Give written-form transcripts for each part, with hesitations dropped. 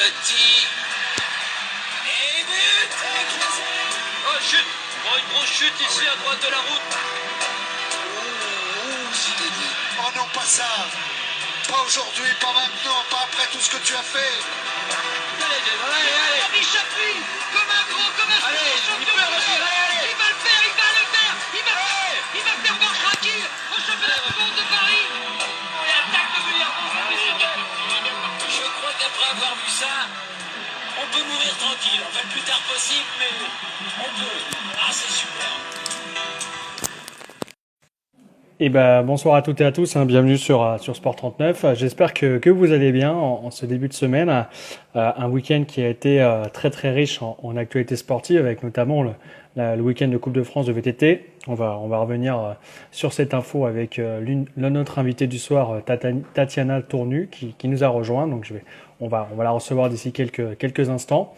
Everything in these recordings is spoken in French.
petit. Et but écrasé. Oh, chute. Oh, une grosse chute ici à droite de la route. Oh, Zinedine. Oh non, pas ça. Pas aujourd'hui, pas maintenant, pas après tout ce que tu as fait. Allez. Il s'appuie comme un gros, comme un Allez, champion il peut réussir, allez. Il va le faire, il va le faire. Il va faire marche tranquille au championnat du monde de Paris. Et attaque de Villarreal, Je crois qu'après avoir vu ça, on peut mourir tranquille. Enfin, le plus tard possible, mais on peut. Ah, c'est super. Et ben, bonsoir à toutes et à tous, hein, bienvenue sur Sport 39. J'espère que vous allez bien en ce début de semaine. Un week-end qui a été très très riche en actualités sportives, avec notamment le week-end de Coupe de France de VTT. On va revenir sur cette info avec notre invitée du soir, Tatiana Tournu, qui nous a rejoint. Donc on va la recevoir d'ici quelques instants.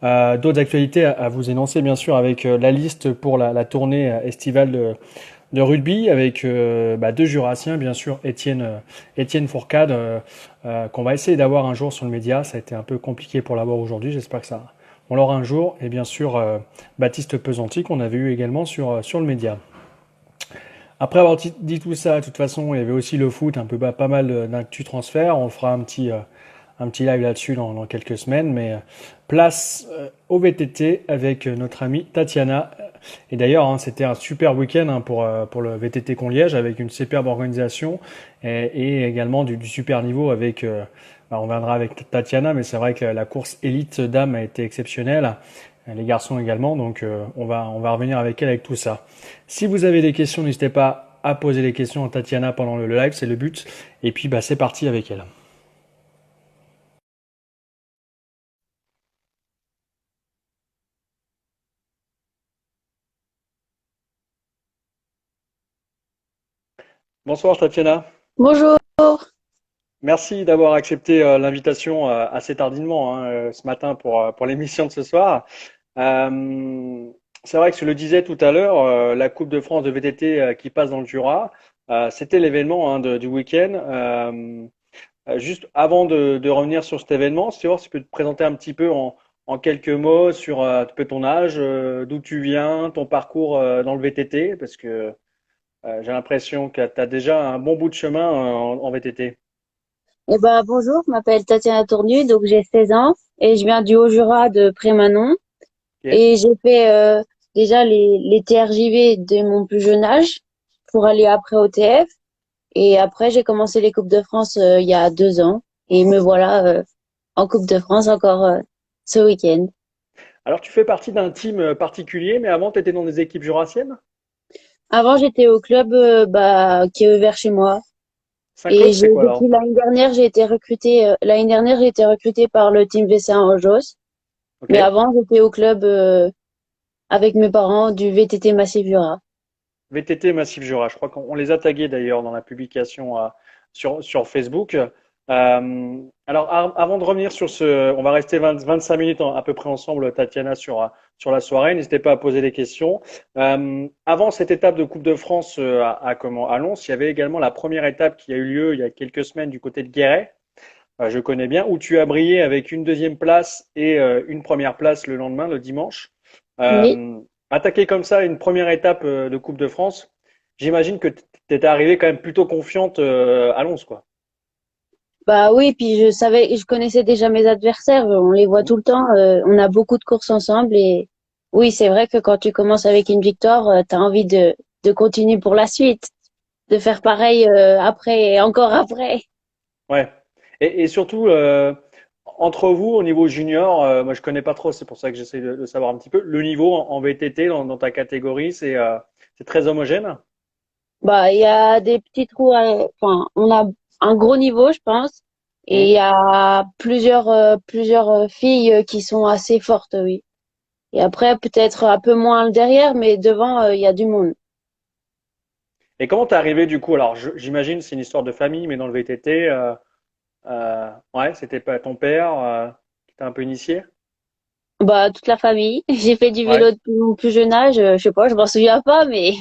D'autres actualités à vous énoncer, bien sûr, avec la liste pour la tournée estivale de rugby avec deux Jurassiens, bien sûr, Étienne Fourcade, qu'on va essayer d'avoir un jour sur le média. Ça a été un peu compliqué pour l'avoir aujourd'hui, j'espère que on l'aura un jour. Et bien sûr, Baptiste Pesanti, qu'on avait eu également sur le média. Après avoir dit tout ça, de toute façon, il y avait aussi le foot, pas mal d'actu transfert. On fera un petit live là-dessus dans quelques semaines, mais place au VTT avec notre amie Tatiana. Et d'ailleurs, hein, c'était un super week-end pour le VTT Conliège avec une superbe organisation et également du super niveau avec. On viendra avec Tatiana, mais c'est vrai que la course élite dame a été exceptionnelle, les garçons également. Donc on va revenir avec elle avec tout ça. Si vous avez des questions, n'hésitez pas à poser les questions à Tatiana pendant le live, c'est le but. Et puis c'est parti avec elle. Bonsoir Tatiana. Bonjour. Merci d'avoir accepté l'invitation assez tardivement hein, ce matin pour l'émission de ce soir. Euh, c'est vrai que je le disais tout à l'heure, la Coupe de France de VTT qui passe dans le Jura, c'était l'événement hein, du week-end. Juste avant de revenir sur cet événement, si tu peux te présenter un petit peu en quelques mots sur un peu ton âge, d'où tu viens, ton parcours dans le VTT, parce que j'ai l'impression que tu as déjà un bon bout de chemin en VTT. Bonjour, je m'appelle Tatiana Tournu, donc j'ai 16 ans et je viens du Haut-Jura de Prémanon. Ok. Et j'ai fait déjà les TRJV dès mon plus jeune âge pour aller après au TF. Et après, j'ai commencé les Coupes de France il y a 2 ans. Et me voilà en Coupe de France encore ce week-end. Alors, tu fais partie d'un team particulier, mais avant, tu étais dans des équipes jurassiennes? Avant, j'étais au club qui est vers chez moi. Saint-Claude, Et c'est quoi depuis alors? l'année dernière, j'ai été recrutée par le team VC1 Ojos. Ok. Mais avant, j'étais au club avec mes parents du VTT Massif Jura. VTT Massif Jura, je crois qu'on les a tagués d'ailleurs dans la publication sur Facebook. Alors, avant de revenir sur on va rester 25 minutes à peu près ensemble, Tatiana, sur la soirée. N'hésitez pas à poser des questions. Avant cette étape de Coupe de France à Lons, il y avait également la première étape qui a eu lieu il y a quelques semaines du côté de Guéret. Je connais bien, où tu as brillé avec une deuxième place et une première place le lendemain, le dimanche. Oui. Euh, Attaquer comme ça une première étape de Coupe de France, j'imagine que tu étais arrivée quand même plutôt confiante à Lons, quoi. Bah oui, puis je connaissais déjà mes adversaires, on les voit tout le temps, on a beaucoup de courses ensemble et oui, c'est vrai que quand tu commences avec une victoire, tu as envie de continuer pour la suite, de faire pareil après et encore après. Ouais. Et surtout, entre vous, au niveau junior, moi je connais pas trop, c'est pour ça que j'essaie de savoir un petit peu. Le niveau en VTT dans ta catégorie, c'est très homogène? Bah il y a des petits trous, enfin on a un gros niveau, je pense, et il Hmm. y a plusieurs filles qui sont assez fortes, oui. Et après peut-être un peu moins derrière, mais devant il y a du monde. Et comment t'es arrivé du coup? Alors j'imagine c'est une histoire de famille, mais dans le VTT, ouais, c'était pas ton père qui t'a un peu initié? Bah, toute la famille. J'ai fait du Ouais. vélo depuis mon plus jeune âge. Je sais pas, je m'en souviens pas, mais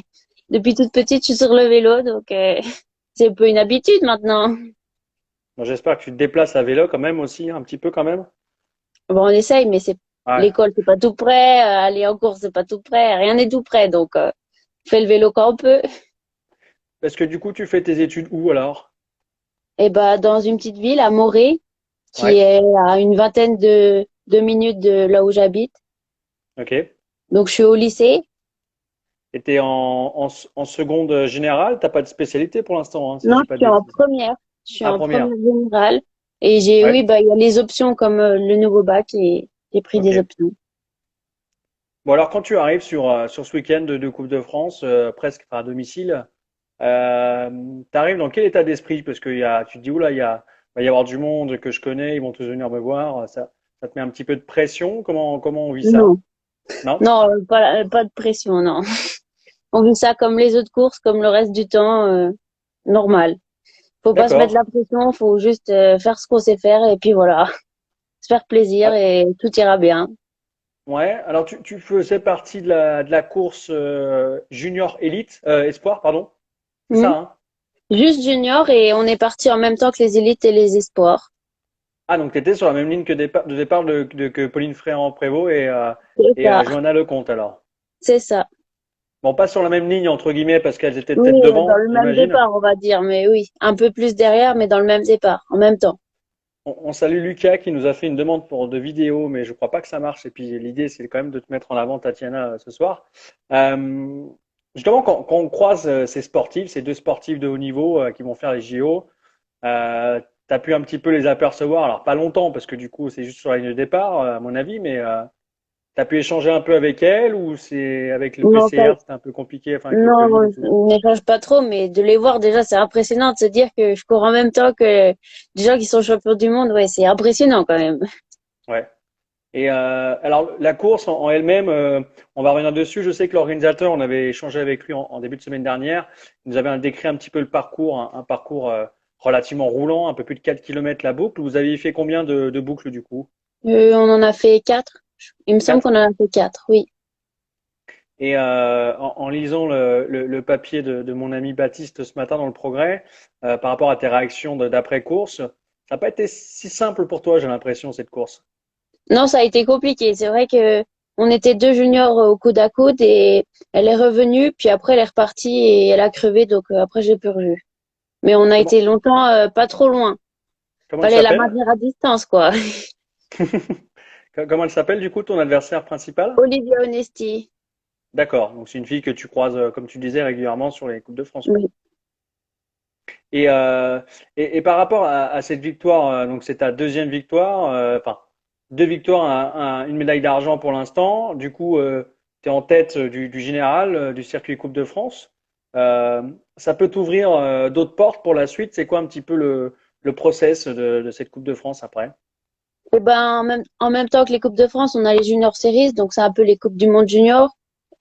depuis toute petite, je suis sur le vélo, donc c'est un peu une habitude maintenant. Bon, j'espère que tu te déplaces à vélo quand même aussi, un petit peu quand même. Bon, on essaye, mais Ouais. l'école, c'est pas tout près, aller en cours, c'est pas tout près, rien n'est tout près, donc, on fait le vélo quand on peut. Parce que du coup, tu fais tes études où alors? Et bah, dans une petite ville, à Morée, qui Ouais. est à une vingtaine de minutes de là où j'habite. Ok. Donc, je suis au lycée. Et t'es en seconde générale, t'as pas de spécialité pour l'instant, hein, si je Non, dis je pas de suis en bêtises. première. Je suis Ah, en première. première générale. Et oui, Ouais. bah, il y a les options comme le nouveau bac et j'ai pris Ok. des options. Bon alors quand tu arrives sur ce week-end de Coupe de France, presque enfin, à domicile, t'arrives dans quel état d'esprit? Parce que tu te dis, oula, va y avoir du monde que je connais, ils vont tous venir me voir. Ça te met un petit peu de pression. Comment on vit ça? Non, Non? non, pas de pression, non. On vit ça comme les autres courses, comme le reste du temps, normal. Faut pas se mettre D'accord. la pression, faut juste faire ce qu'on sait faire et puis voilà, se faire plaisir Ah, et tout ira bien. ouais. Alors tu faisais partie de la course junior élite, espoir, pardon. C'est Hmm. ça, hein? Juste junior et on est parti en même temps que les élites et les espoirs. Ah donc tu étais sur la même ligne de départ que Pauline Fréand-Prévot C'est et ça, Johanna Lecomte alors. c'est ça. Bon, pas sur la même ligne entre guillemets parce qu'elles étaient Oui, peut-être dans devant, le même j'imagine. départ, on va dire, mais oui, un peu plus derrière, mais dans le même départ, en même temps. On salue Lucas qui nous a fait une demande pour de vidéos, mais je crois pas que ça marche. Et puis l'idée, c'est quand même de te mettre en avant, Tatiana, ce soir. Euh, Justement, quand on croise ces sportifs, ces deux sportifs de haut niveau qui vont faire les JO, tu as pu un petit peu les apercevoir. Alors pas longtemps, parce que du coup, c'est juste sur la ligne de départ, à mon avis, mais tu as pu échanger un peu avec elles ou c'est avec le Non, PCR, c'était un peu compliqué, enfin avec le Covid non, et tout. on n'échange pas trop, mais de les voir déjà, c'est impressionnant de se dire que je cours en même temps que des gens qui sont champions du monde. Ouais, c'est impressionnant quand même. Ouais. Et alors la course en elle-même, on va revenir dessus. Je sais que l'organisateur, on avait échangé avec lui en début de semaine dernière. Il nous avait décrit un petit peu le parcours, un parcours relativement roulant, un peu plus de 4 kilomètres la boucle. Vous aviez fait combien de boucles du coup? On en a fait 4. Il me semble 4. qu'on en a fait 4, oui. Et en lisant le papier de mon ami Baptiste ce matin dans le Progrès, par rapport à tes réactions d'après-course, ça n'a pas été si simple pour toi, j'ai l'impression, cette course. Non, ça a été compliqué. C'est vrai que on était deux juniors au coude à coude et elle est revenue, puis après elle est repartie et elle a crevé, donc après j'ai plus revu. Mais on a Comment, été longtemps pas trop loin. comment elle Fallait la s'appelle? maintenir à distance, quoi. Comment elle s'appelle du coup, ton adversaire principal? Olivia Honesti. D'accord, donc c'est une fille que tu croises, comme tu disais, régulièrement sur les Coupes de France, quoi. Oui. Et, euh, et par rapport à cette victoire, donc c'est ta deuxième victoire, enfin deux victoires, une médaille d'argent pour l'instant. Du coup, tu es en tête du général, du circuit Coupe de France. Euh, Ça peut t'ouvrir d'autres portes pour la suite. C'est quoi un petit peu le process de cette Coupe de France après? Et ben, en même temps que les Coupes de France, on a les Junior Series, donc c'est un peu les Coupes du Monde Junior.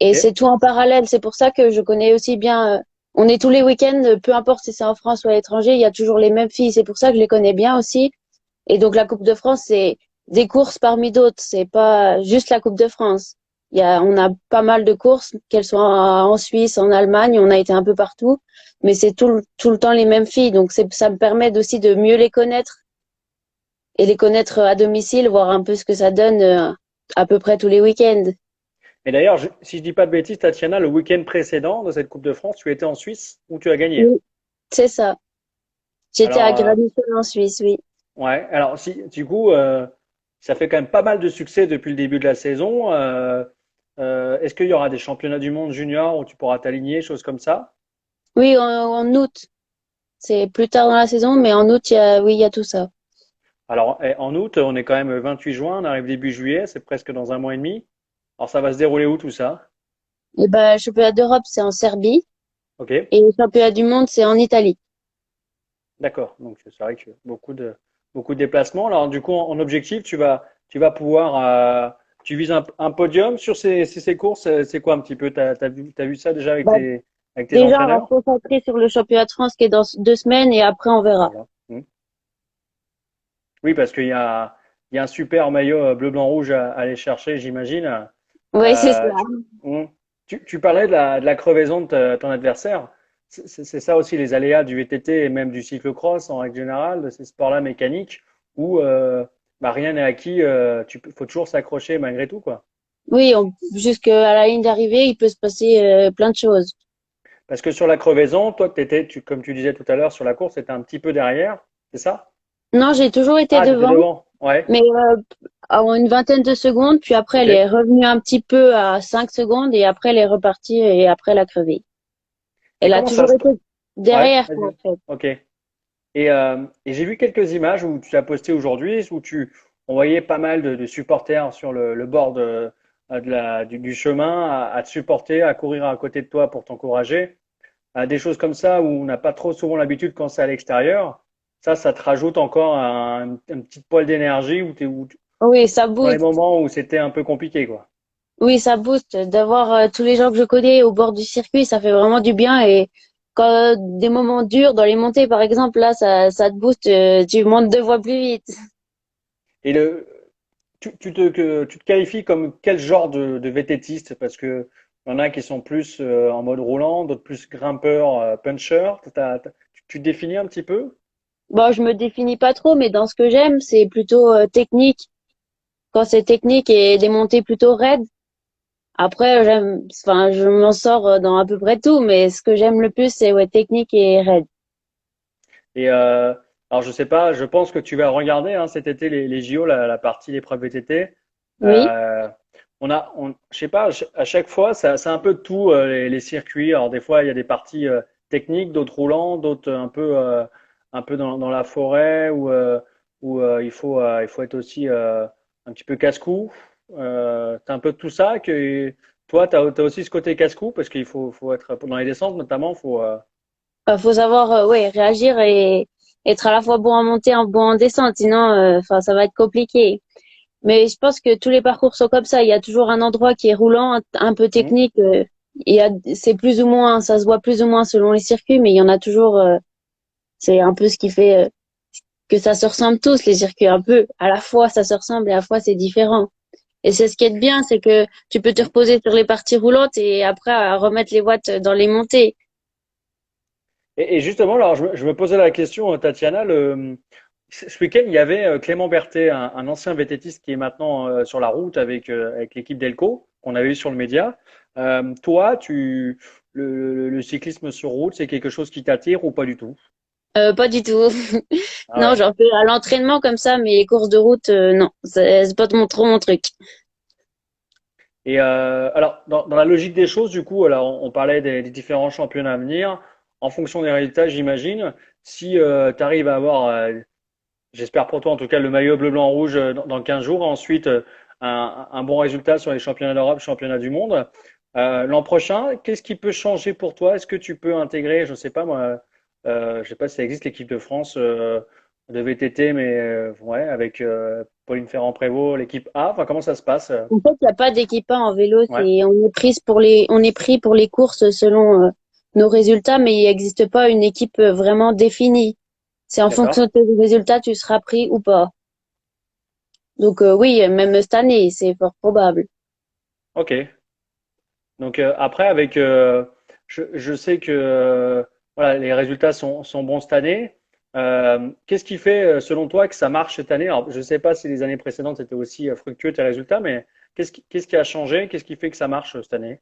Et Ok. c'est tout en parallèle. C'est pour ça que je connais aussi bien. On est tous les week-ends, peu importe si c'est en France ou à l'étranger, il y a toujours les mêmes filles. C'est pour ça que je les connais bien aussi. Et donc la Coupe de France, c'est des courses parmi d'autres. C'est pas juste la Coupe de France. On a pas mal de courses, qu'elles soient en Suisse, en Allemagne, on a été un peu partout. Mais c'est tout le temps les mêmes filles. Donc ça me permet aussi de mieux les connaître et les connaître à domicile, voir un peu ce que ça donne à peu près tous les week-ends. Et d'ailleurs, si je dis pas de bêtises, Tatiana, le week-end précédent de cette Coupe de France, tu étais en Suisse où tu as gagné. Oui, c'est ça. J'étais Alors, à Gradignan en Suisse, oui. ouais. Alors, si, du coup, ça fait quand même pas mal de succès depuis le début de la saison. Est-ce qu'il y aura des championnats du monde junior où tu pourras t'aligner, choses comme ça? Oui, en août. C'est plus tard dans la saison, mais en août, oui, il y a tout ça. Alors, en août, on est quand même 28 juin, on arrive début juillet, c'est presque dans un mois et demi. Alors, ça va se dérouler où tout ça? Et ben, le championnat d'Europe, c'est en Serbie Ok, et le championnat du monde, c'est en Italie. d'accord. Donc, c'est vrai que beaucoup de déplacements. Alors, du coup, en objectif, tu vas pouvoir, tu vises un podium sur ces courses. C'est quoi un petit peu? T'as vu ça déjà Bah, avec tes déjà, on va se entraîneurs? concentrer sur le championnat de France qui est dans 2 semaines et après, on verra. Voilà. Oui, parce il y a un super maillot bleu, blanc, rouge à aller chercher, j'imagine. Oui, c'est ça. Euh, tu, hum. Tu parlais de la crevaison de ton adversaire. C'est ça aussi les aléas du VTT et même du cyclocross en règle générale, de ces sports-là mécaniques, où bah, rien n'est acquis, faut toujours s'accrocher malgré tout, quoi. Oui, jusqu'à la ligne d'arrivée, il peut se passer plein de choses. Parce que sur la crevaison, toi, comme tu disais tout à l'heure, sur la course, t'étais un petit peu derrière, c'est ça? Non, j'ai toujours été Ah, t'étais devant, devant. Ouais, mais en une vingtaine de secondes, puis après, ok. elle est revenue un petit peu à 5 secondes et après, elle est repartie et après, elle a crevé. Et Elle a comment ça toujours se été passe? Ouais, derrière, quoi, vas-y. en fait. Ok. Et j'ai vu quelques images où tu as posté aujourd'hui, on voyait pas mal de supporters sur le bord du chemin à te supporter, à courir à côté de toi pour t'encourager. Des choses comme ça où on n'a pas trop souvent l'habitude quand c'est à l'extérieur. Ça te rajoute encore un petit poil d'énergie Oui, ça dans les booste. moments où c'était un peu compliqué, quoi. Oui, ça booste. D'avoir tous les gens que je connais au bord du circuit, ça fait vraiment du bien. Et quand des moments durs dans les montées, par exemple, là, ça te booste. Tu montes 2 fois plus vite. Et tu te qualifies comme quel genre de VTTiste? Parce que il y en a qui sont plus en mode roulant, d'autres plus grimpeurs, punchers. Tu te définis un petit peu? Bon, je me définis pas trop, mais dans ce que j'aime, c'est plutôt technique. Quand c'est technique et des montées plutôt raides. Après, enfin, je m'en sors dans à peu près tout, mais ce que j'aime le plus, c'est ouais, technique et raide. Et alors je sais pas, je pense que tu vas regarder hein, cet été les JO, la partie l'épreuve VTT. Oui. Euh, je sais pas, à chaque fois, c'est un peu de tout les circuits. Alors des fois, il y a des parties techniques, d'autres roulants, d'autres un peu dans la forêt où il faut être aussi un petit peu casse-cou. T'as un peu de tout ça que toi, t'as aussi ce côté casse-cou parce faut être dans les descentes notamment, Faut savoir ouais, réagir et être à la fois bon en montée, bon en descente, sinon enfin ça va être compliqué. Mais je pense que tous les parcours sont comme ça. Il y a toujours un endroit qui est roulant, un peu Hmm. technique. C'est plus ou moins, ça se voit plus ou moins selon les circuits, mais il y en a toujours. C'est un peu ce qui fait que ça se ressemble tous les circuits. Un peu, à la fois ça se ressemble et à la fois c'est différent. Et c'est ce qui est bien, c'est que tu peux te Hmm. reposer sur les parties roulantes et après remettre les watts dans les montées. Et justement, alors je me posais la question, Tatiana, ce week-end, il y avait Clément Berthet, un ancien VTTiste qui est maintenant sur la route avec l'équipe Delco, qu'on avait eu sur le média. Toi, le cyclisme sur route, c'est quelque chose qui t'attire ou pas du tout? Pas du tout. Ah Non, ouais. j'en fais à l'entraînement comme ça, mais les courses de route, non, c'est pas trop mon truc. Et alors, dans la logique des choses, du coup, alors on parlait des différents championnats à venir. En fonction des résultats, j'imagine, si tu arrives à avoir j'espère pour toi, en tout cas, le maillot bleu, blanc, rouge dans 15 jours. Ensuite, un bon résultat sur les championnats d'Europe, championnats du monde. L'an prochain, qu'est-ce qui peut changer pour toi? Est-ce que tu peux intégrer, je sais pas moi, je sais pas si ça existe l'équipe de France de VTT, mais ouais, avec Pauline Ferrand-Prévot, l'équipe A. Enfin, comment ça se passe? En fait, il n'y a pas d'équipe A en vélo, Ouais, on est pris pour les courses selon nos résultats, mais il n'existe pas une équipe vraiment définie. C'est en fonction d'accord. de tes résultats, tu seras pris ou pas. Donc oui, même cette année, c'est fort probable. Ok. Donc après, je sais que voilà, les résultats sont bons cette année. Qu'est-ce qui fait, selon toi, que ça marche cette année? Alors, je ne sais pas si les années précédentes étaient aussi fructueux tes résultats, mais qu'est-ce qui a changé? Qu'est-ce qui fait que ça marche cette année?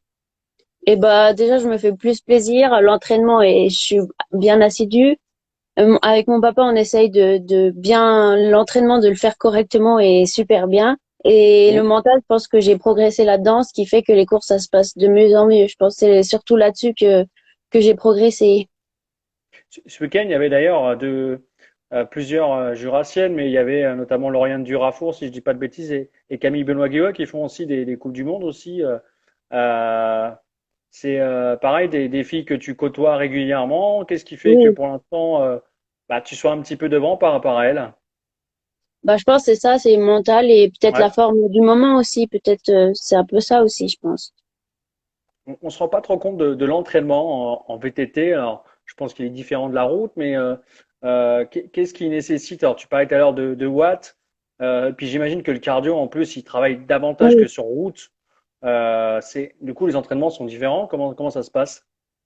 Et bah déjà, je me fais plus plaisir, l'entraînement et je suis bien assidue. Avec mon papa, on essaye de bien l'entraînement, de le faire correctement et super bien. Et le Hmm. mental, je pense que j'ai progressé là-dedans, ce qui fait que les courses, ça se passe de mieux en mieux. Je pense que c'est surtout là-dessus que j'ai progressé. Ce week-end, il y avait d'ailleurs plusieurs Jurassiennes, mais il y avait notamment Lauriane Durafour, si je dis pas de bêtises, et Camille Benoît-Guillot qui font aussi des Coupes du Monde aussi. Euh, c'est pareil, des filles que tu côtoies régulièrement. Qu'est-ce qui fait que Oui, pour l'instant, bah, tu sois un petit peu devant par rapport à elles? bah je pense que c'est ça, c'est mental et peut-être la Ouais. forme du moment aussi. Peut-être c'est un peu ça aussi, je pense. On se rend pas trop compte de l'entraînement en VTT. Alors, je pense qu'il est différent de la route, mais qu'est-ce qui nécessite? Alors, tu parlais tout à l'heure de watts, puis j'imagine que le cardio, en plus, il travaille davantage que Oui. sur route. Du coup, les entraînements sont différents. Comment ça se passe?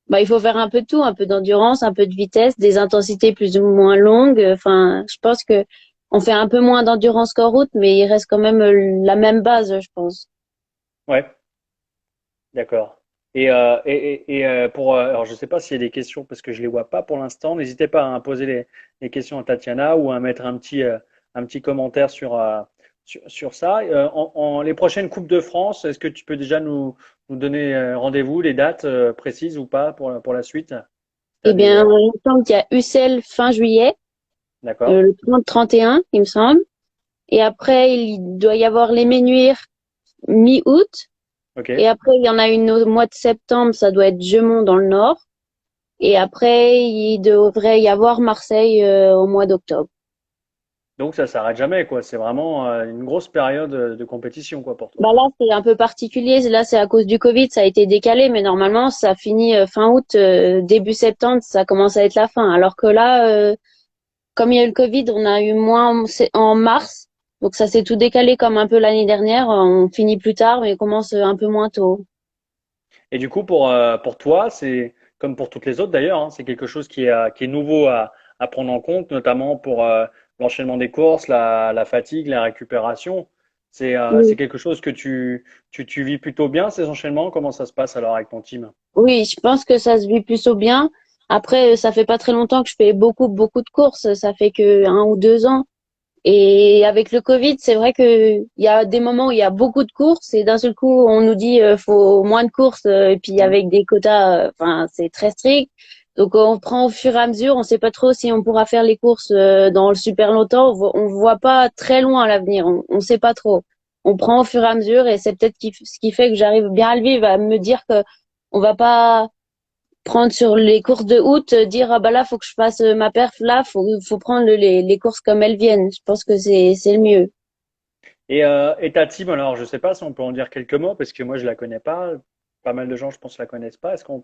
Bah, il faut faire un peu de tout, un peu d'endurance, un peu de vitesse, des intensités plus ou moins longues. Enfin, je pense que On fait un peu moins d'endurance qu'en route, mais il reste quand même la même base, je pense. Ouais, d'accord. Alors je sais pas s'il y a des questions parce que je les vois pas pour l'instant. N'hésitez pas à poser les questions à Tatiana ou à mettre un petit commentaire sur ça. Les prochaines Coupes de France, est-ce que tu peux déjà nous donner rendez-vous, les dates précises ou pas pour la suite? Eh T'as bien, des, il me semble qu'il y a UCL fin juillet, d'accord? le 30-31, il me semble. Et après, il doit y avoir les Ménuires mi-août. Ok. Et après, il y en a une au mois de septembre, ça doit être Gemont dans le nord. Et après, il devrait y avoir Marseille au mois d'octobre. Donc ça s'arrête jamais, quoi. C'est vraiment une grosse période de compétition, quoi, pour toi. Bah là, c'est un peu particulier. Là, c'est à cause du Covid, ça a été décalé, mais normalement, ça finit fin août, début septembre, ça commence à être la fin. Alors que là, comme il y a eu le Covid, on a eu moins en mars, donc ça s'est tout décalé comme un peu l'année dernière. On finit plus tard, mais on commence un peu moins tôt. Et du coup, pour toi, c'est comme pour toutes les autres d'ailleurs, hein, c'est quelque chose qui est nouveau à prendre en compte, notamment pour l'enchaînement des courses, la fatigue, la récupération. C'est Oui, quelque chose que tu vis plutôt bien, ces enchaînements. Comment ça se passe alors avec ton team? oui, je pense que ça se vit plutôt bien. Après, ça fait pas très longtemps que je fais beaucoup de courses. Ça fait que 1 ou 2 ans. Et avec le Covid, c'est vrai que il y a des moments où il y a beaucoup de courses et d'un seul coup, on nous dit faut moins de courses et puis Mm. avec des quotas, enfin c'est très strict. Donc on prend au fur et à mesure. On sait pas trop si on pourra faire les courses dans le super longtemps. On voit pas très loin à l'avenir. On sait pas trop. On prend au fur et à mesure et c'est peut-être ce qui fait que j'arrive bien à le vivre, à me dire que on va pas prendre sur les courses de août, dire ah bah là faut que je fasse ma perf là, faut prendre les courses comme elles viennent. Je pense que c'est le mieux. Et ta team, alors, je sais pas si on peut en dire quelques mots, parce que moi, je la connais pas. Pas mal de gens, je pense, la connaissent pas. Est-ce on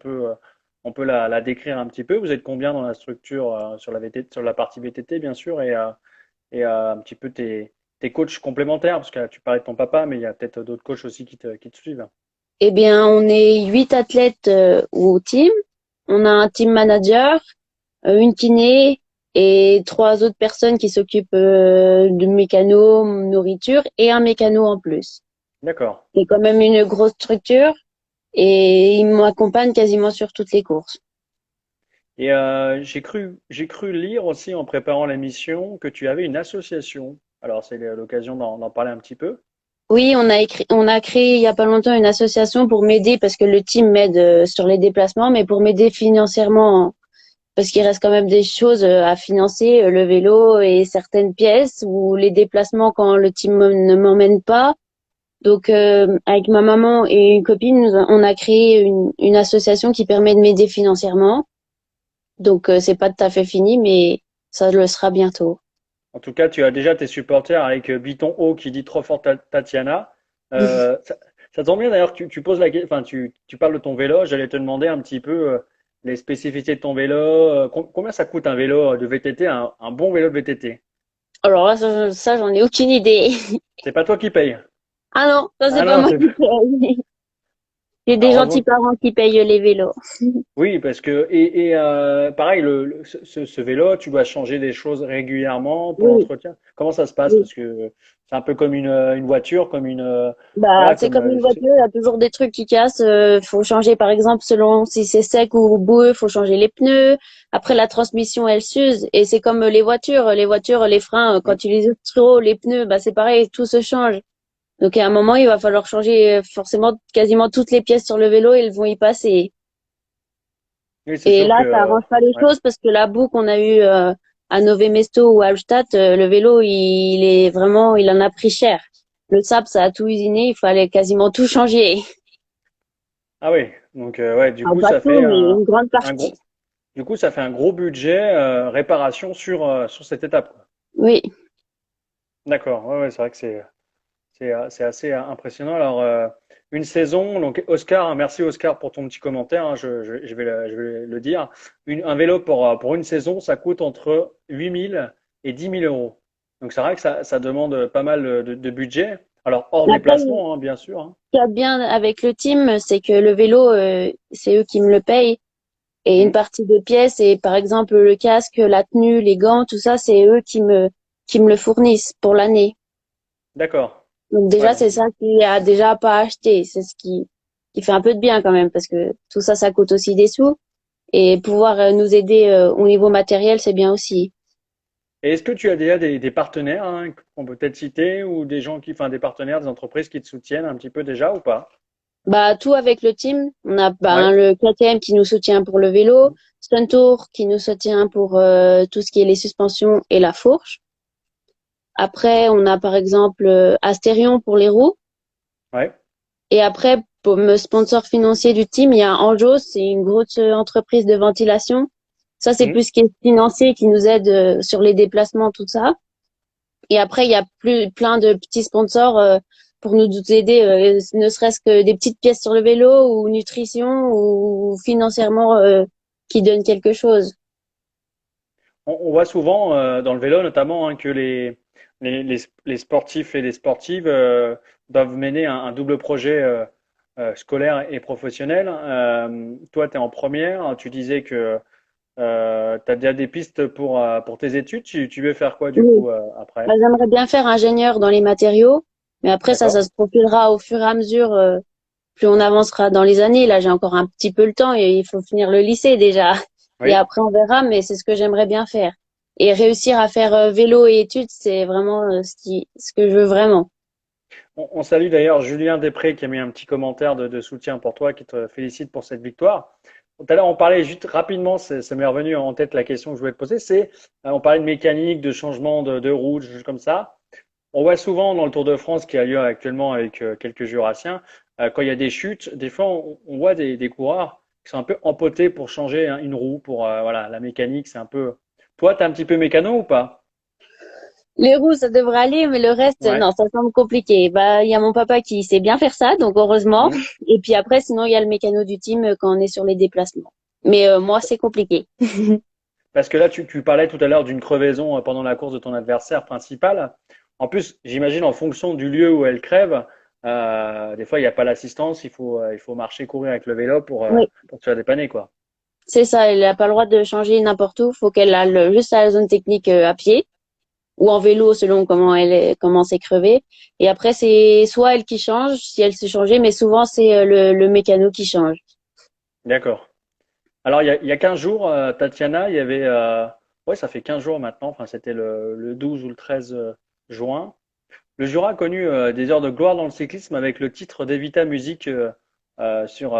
peut la décrire un petit peu? Vous êtes combien dans la structure, sur la VT, sur la partie VTT, bien sûr, un petit peu tes coachs complémentaires, parce que là, tu parlais de ton papa, mais il y a peut-être d'autres coachs aussi qui te suivent. Eh bien, on est 8 athlètes au team. On a un team manager, une kiné et 3 autres personnes qui s'occupent de mécano, nourriture et un mécano en plus. D'accord. C'est quand même une grosse structure et ils m'accompagnent quasiment sur toutes les courses. J'ai cru lire aussi en préparant l'émission que tu avais une association. Alors, c'est l'occasion d'en parler un petit peu. Oui, on a créé il y a pas longtemps une association pour m'aider parce que le team m'aide sur les déplacements, mais pour m'aider financièrement parce qu'il reste quand même des choses à financer, le vélo et certaines pièces ou les déplacements quand le team ne m'emmène pas. Donc avec ma maman et une copine, on a créé une association qui permet de m'aider financièrement. Donc c'est pas tout à fait fini, mais ça le sera bientôt. En tout cas, tu as déjà tes supporters avec Biton O qui dit trop fort Tatiana. Ça, ça tombe bien d'ailleurs que tu poses enfin, tu parles de ton vélo. J'allais te demander un petit peu les spécificités de ton vélo. Combien ça coûte un vélo de VTT, un bon vélo de VTT? Alors là, ça j'en ai aucune idée. C'est pas toi qui paye. Ah non, ça c'est Ah pas non, moi c'est qui paye. J'ai des heureusement. gentils parents qui payent les vélos. Oui, parce que pareil, ce vélo, tu dois changer des choses régulièrement pour Oui, l'entretien. Comment ça se passe? oui. Parce que c'est un peu comme une voiture, comme Bah, voilà, c'est comme comme une voiture, il y a toujours des trucs qui cassent. Faut changer, par exemple, selon si c'est sec ou boueux, faut changer les pneus. Après, la transmission, elle s'use. Et c'est comme les voitures. Les voitures, les freins, quand tu les uses trop, les pneus, bah, c'est pareil, tout se change. Donc, à un moment, il va falloir changer forcément quasiment toutes les pièces sur le vélo et elles vont y passer. oui, c'est Et sûr là, que ça arrange pas les ouais. choses parce que la boue qu'on a eue à Nové Mesto ou à Albstadt, le vélo, il est vraiment, il en a pris cher. Le sable, ça a tout usiné, il fallait quasiment tout changer. Ah oui, donc ouais, du Alors, coup pas ça tout, fait mais une grande un partie. gros, du coup ça fait un gros budget réparation sur cette étape, quoi. Oui. D'accord, ouais, ouais, c'est vrai que c'est assez impressionnant. Alors une saison, donc Oscar, hein, merci Oscar pour ton petit commentaire, hein, je vais le dire. Un vélo pour une saison, ça coûte entre 8 000 et 10 000 euros. Donc c'est vrai que ça demande pas mal de budget. Alors hors Mais après, déplacement, hein, bien sûr, hein. ce qu'il y a de bien avec le team, c'est que le vélo, c'est eux qui me le payent. Et une Mhm. partie des pièces, et par exemple le casque, la tenue, les gants, tout ça, c'est eux qui me qui me le fournissent pour l'année. D'accord. Donc Ouais, déjà, donc, c'est ça qui a déjà pas acheté. C'est ce qui fait un peu de bien quand même parce que tout ça, ça coûte aussi des sous. Et pouvoir nous aider au niveau matériel, c'est bien aussi. et est-ce que tu as déjà des partenaires hein, qu'on peut peut-être citer ou des gens enfin des partenaires, des entreprises qui te soutiennent un petit peu déjà ou pas? Bah, tout avec le team. On a Ouais. le KTM qui nous soutient pour le vélo, Stuntour qui nous soutient pour tout ce qui est les suspensions et la fourche. Après, on a par exemple Astérion pour les roues. Ouais. Et après, pour le sponsor financier du team, il y a Anjos, c'est une grosse entreprise de ventilation. Ça, c'est Mhm. plus ce qui est financier qui nous aide sur les déplacements, tout ça. Et après, il y a plein de petits sponsors pour nous aider, ne serait-ce que des petites pièces sur le vélo ou nutrition ou financièrement qui donnent quelque chose. On voit souvent dans le vélo notamment hein, que les sportifs et les sportives doivent mener un double projet scolaire et professionnel. Toi, tu es en première. Tu disais que tu as déjà des pistes pour tes études. Tu veux faire quoi du Oui. coup après? Bah, j'aimerais bien faire ingénieur dans les matériaux, mais après ça D'accord? se profilera au fur et à mesure. Plus on avancera dans les années. Là, j'ai encore un petit peu le temps et il faut finir le lycée déjà. Et Oui. après, on verra, mais c'est ce que j'aimerais bien faire. Et réussir à faire vélo et études, c'est vraiment ce que je veux vraiment. On salue d'ailleurs Julien Després qui a mis un petit commentaire de soutien pour toi, qui te félicite pour cette victoire. Tout à l'heure, on parlait juste rapidement, ça m'est revenu en tête la question que je voulais te poser, on parlait de mécanique, de changement de route, des choses comme ça. On voit souvent dans le Tour de France qui a lieu actuellement avec quelques Jurassiens, quand il y a des chutes, des fois on voit des coureurs qui sont un peu empotés pour changer hein, une roue, pour voilà, la mécanique, c'est un peu. Toi, t'es un petit peu mécano ou pas? Les roues, ça devrait aller, mais le reste, Ouais. non, ça semble compliqué. Bah, il y a mon papa qui sait bien faire ça, donc heureusement. Mhm. Et puis après, sinon, il y a le mécano du team quand on est sur les déplacements. Mais moi, c'est compliqué. Parce que là, tu parlais tout à l'heure d'une crevaison pendant la course de ton adversaire principal. En plus, j'imagine en fonction du lieu où elle crève, des fois, il n'y a pas l'assistance, il faut marcher, courir avec le vélo Oui, pour te faire dépanner, quoi. c'est ça. Elle n'a pas le droit de changer n'importe où. Faut qu'elle aille juste à la zone technique à pied ou en vélo selon comment c'est crevé. Et après, c'est soit elle qui change, si elle s'est changée, mais souvent c'est le mécano qui change. D'accord. Alors, il y a 15 jours, Tatiana, il y avait, ouais, ça fait 15 jours maintenant, enfin, c'était le 12 ou le 13 juin. Le Jura a connu des heures de gloire dans le cyclisme avec le titre d'Evita Music sur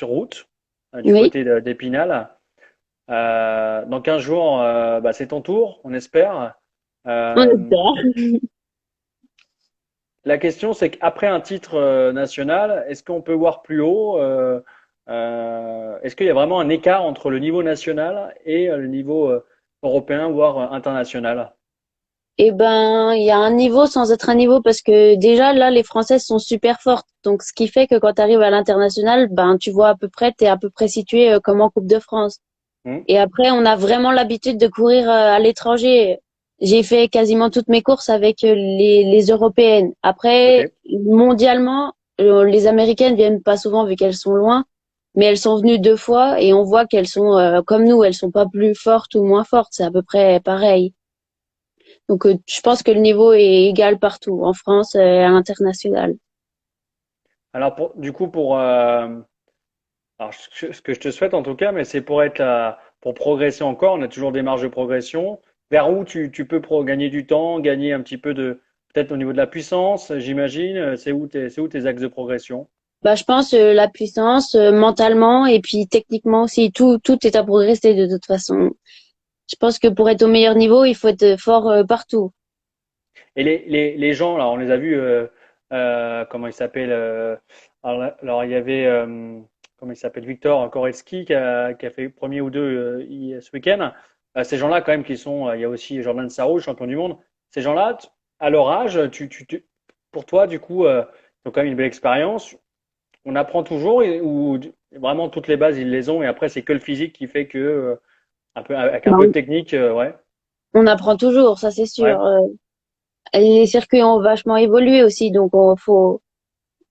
route, du Oui, côté d'Épinal. Dans 15 jours, bah, c'est ton tour, on espère. on Euh, espère. la question, c'est qu'après un titre national, est-ce qu'on peut voir plus haut est-ce qu'il y a vraiment un écart entre le niveau national et le niveau européen, voire international? Eh ben, il y a un niveau sans être un niveau parce que déjà là, les Françaises sont super fortes. Donc, ce qui fait que quand tu arrives à l'international, ben tu vois à peu près, t'es à peu près situé comme en Coupe de France. Hmm. Et après, on a vraiment l'habitude de courir à l'étranger. J'ai fait quasiment toutes mes courses avec les européennes. Après, Ok. mondialement, les américaines viennent pas souvent vu qu'elles sont loin, mais elles sont venues 2 fois et on voit qu'elles sont comme nous, elles sont pas plus fortes ou moins fortes, c'est à peu près pareil. Donc, je pense que le niveau est égal partout, en France et à l'international. Alors, du coup, alors, ce que je te souhaite en tout cas, mais c'est pour pour progresser encore. On a toujours des marges de progression. Vers où tu peux gagner du temps, gagner un petit peu peut-être au niveau de la puissance, j'imagine. C'est où tes axes de progression? Bah, je pense la puissance mentalement et puis techniquement aussi, tout est à progresser de toute façon. Je pense que pour être au meilleur niveau, il faut être fort partout. Et les gens, là, on les a vus, comment il s'appelle alors, il y avait, comment il s'appelle, Victor Koretsky qui a fait premier ou deux ce week-end. Ces gens-là, quand même, il y a aussi Jordan Sarro, champion du monde. Ces gens-là, à leur âge, pour toi, du coup, ils ont quand même une belle expérience. On apprend toujours ou vraiment toutes les bases, ils les ont et après, c'est que le physique qui fait que, avec un Bah, peu de technique, ouais, on apprend toujours, ça c'est ouais. sûr. Les circuits ont vachement évolué aussi, donc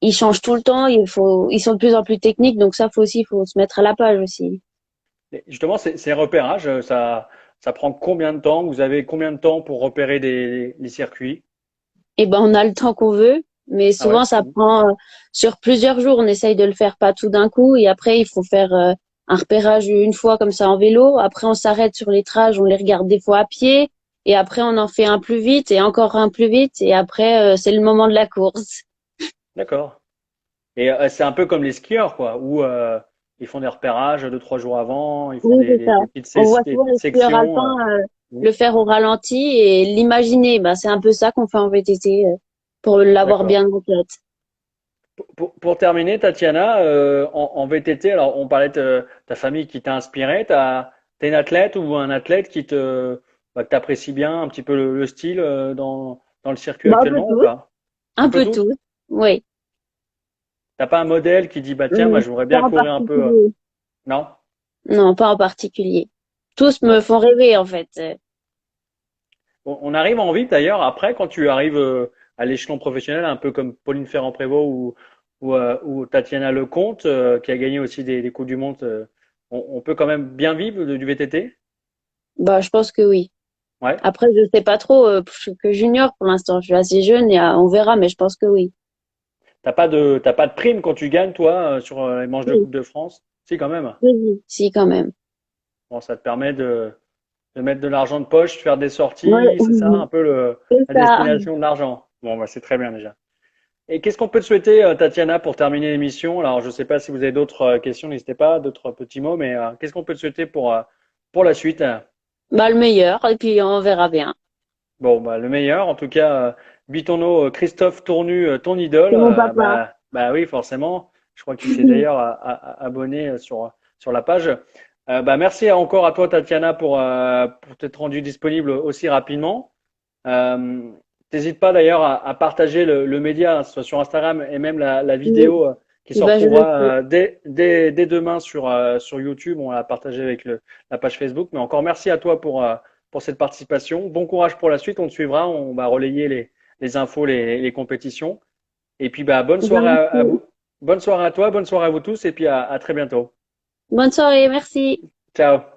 ils changent tout le temps. Ils sont de plus en plus techniques, donc ça faut se mettre à la page aussi. Et justement, ces repérages, Ça prend combien de temps? Vous avez combien de temps pour repérer les circuits? Et ben, on a le temps qu'on veut, mais Ah ouais? souvent ça prend sur plusieurs jours. On essaye de le faire pas tout d'un coup, et après il faut faire un repérage une fois comme ça en vélo. Après on s'arrête sur les trages, on les regarde des fois à pied, et après on en fait un plus vite et encore un plus vite, et après c'est le moment de la course. D'accord. Et c'est un peu comme les skieurs, quoi, où ils font des repérages 2, 3 jours avant, ils font Oui, c'est ça. On voit des souvent petites les skieurs sections. alpins Mm. le faire au ralenti et l'imaginer. Bah, c'est un peu ça qu'on fait en VTT pour l'avoir D'accord. bien en tête. Pour terminer, Tatiana, en VTT, alors on parlait de ta famille qui t'a inspiré, t'es une athlète ou un athlète que t'apprécies bien un petit peu le style dans le circuit Bah, un peu actuellement ou tous. pas? Un Un peu peu tous? tous. Oui. T'as pas un modèle qui dit bah tiens, moi j'aimerais Pas bien en courir un peu, particulier. non? Non, pas en particulier. Tous me Bon. font rêver, en fait. On arrive en vite d'ailleurs après quand tu arrives à l'échelon professionnel, un peu comme Pauline Ferrand-Prévot ou Tatiana Lecomte qui a gagné aussi des Coupes du Monde. On peut quand même bien vivre du VTT? Bah, je pense que oui. Ouais. Après, je sais pas trop. Je suis que junior pour l'instant. Je suis assez jeune et on verra, mais je pense que oui. T'as pas de prime quand tu gagnes toi sur les manches de Oui, Coupe de France? Si quand même. oui, oui. Si, quand même. Bon, ça te permet de mettre de l'argent de poche, faire des Ouais, sorties, c'est ça un peu c'est la ça. destination de l'argent. Bon, bah c'est très bien déjà. Et qu'est-ce qu'on peut te souhaiter, Tatiana, pour terminer l'émission? Alors, je ne sais pas si vous avez d'autres questions, n'hésitez pas, d'autres petits mots, mais qu'est-ce qu'on peut te souhaiter pour la suite? Bah, le meilleur, et puis on verra bien. Bon, bah, le meilleur, en tout cas, Bitonneau, Christophe Tournu, ton idole, C'est mon papa. bah oui, forcément. Je crois qu'il s'est d'ailleurs abonné sur la page. Bah, merci encore à toi, Tatiana, pour t'être rendu disponible aussi rapidement. Euh, T'hésites pas d'ailleurs à partager le média, hein, soit sur Instagram et même la Oui. vidéo qui Et se bah, je le fais. retrouvera dès demain sur YouTube. On l'a partagé avec la page Facebook. Mais encore merci à toi pour cette participation. Bon courage pour la suite. On te suivra. On va relayer les infos, les compétitions. Et puis bah, bonne Eh ben, soirée à merci. vous. Bonne soirée à toi, bonne soirée à vous tous et puis à très bientôt. Bonne soirée, merci. Ciao.